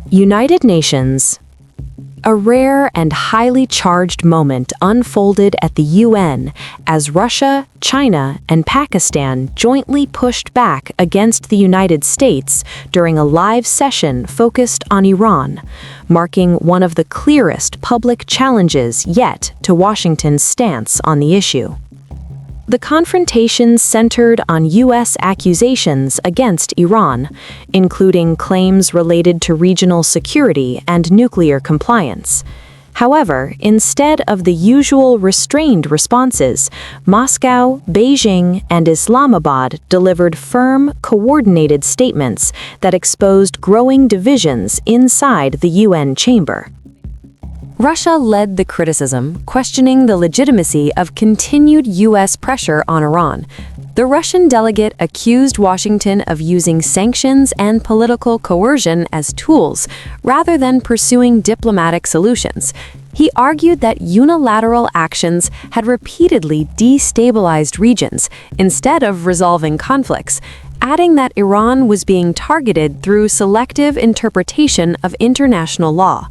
United Nations. A rare and highly charged moment unfolded at the UN as Russia, China, and Pakistan jointly pushed back against the United States during a live session focused on Iran, marking one of the clearest public challenges yet to Washington's stance on the issue. The confrontation centered on U.S. accusations against Iran, including claims related to regional security and nuclear compliance. However, instead of the usual restrained responses, Moscow, Beijing, and Islamabad delivered firm, coordinated statements that exposed growing divisions inside the UN chamber. Russia led the criticism, questioning the legitimacy of continued U.S. pressure on Iran. The Russian delegate accused Washington of using sanctions and political coercion as tools, rather than pursuing diplomatic solutions. He argued that unilateral actions had repeatedly destabilized regions, instead of resolving conflicts, adding that Iran was being targeted through selective interpretation of international law.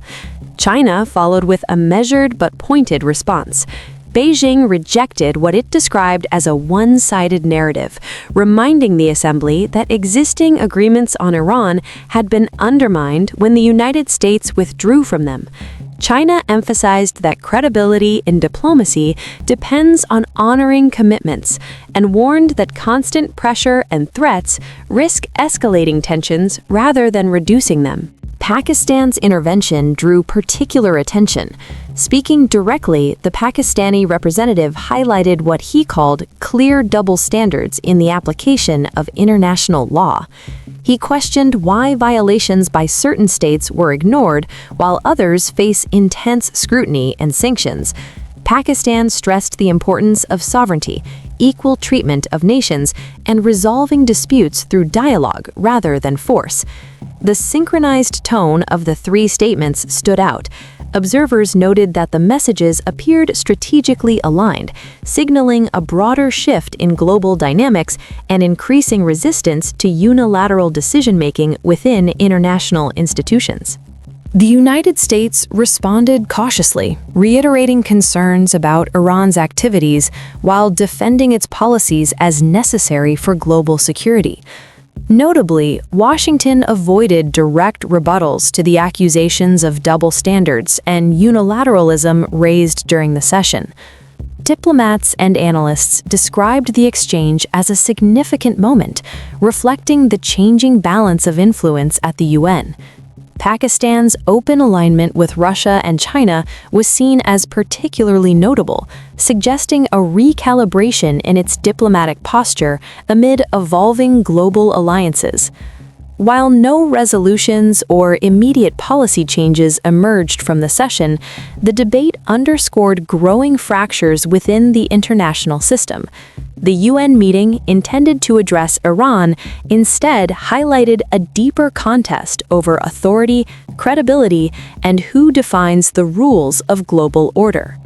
China followed with a measured but pointed response. Beijing rejected what it described as a one-sided narrative, reminding the assembly that existing agreements on Iran had been undermined when the United States withdrew from them. China emphasized that credibility in diplomacy depends on honoring commitments and warned that constant pressure and threats risk escalating tensions rather than reducing them. Pakistan's intervention drew particular attention. Speaking directly, the Pakistani representative highlighted what he called clear double standards in the application of international law. He questioned why violations by certain states were ignored while others face intense scrutiny and sanctions. Pakistan stressed the importance of sovereignty, equal treatment of nations, and resolving disputes through dialogue rather than force. The synchronized tone of the three statements stood out. Observers noted that the messages appeared strategically aligned, signaling a broader shift in global dynamics and increasing resistance to unilateral decision-making within international institutions. The United States responded cautiously, reiterating concerns about Iran's activities while defending its policies as necessary for global security. Notably, Washington avoided direct rebuttals to the accusations of double standards and unilateralism raised during the session. Diplomats and analysts described the exchange as a significant moment, reflecting the changing balance of influence at the UN. Pakistan's open alignment with Russia and China was seen as particularly notable, suggesting a recalibration in its diplomatic posture amid evolving global alliances. While no resolutions or immediate policy changes emerged from the session, the debate underscored growing fractures within the international system. The UN meeting, intended to address Iran, instead highlighted a deeper contest over authority, credibility, and who defines the rules of global order.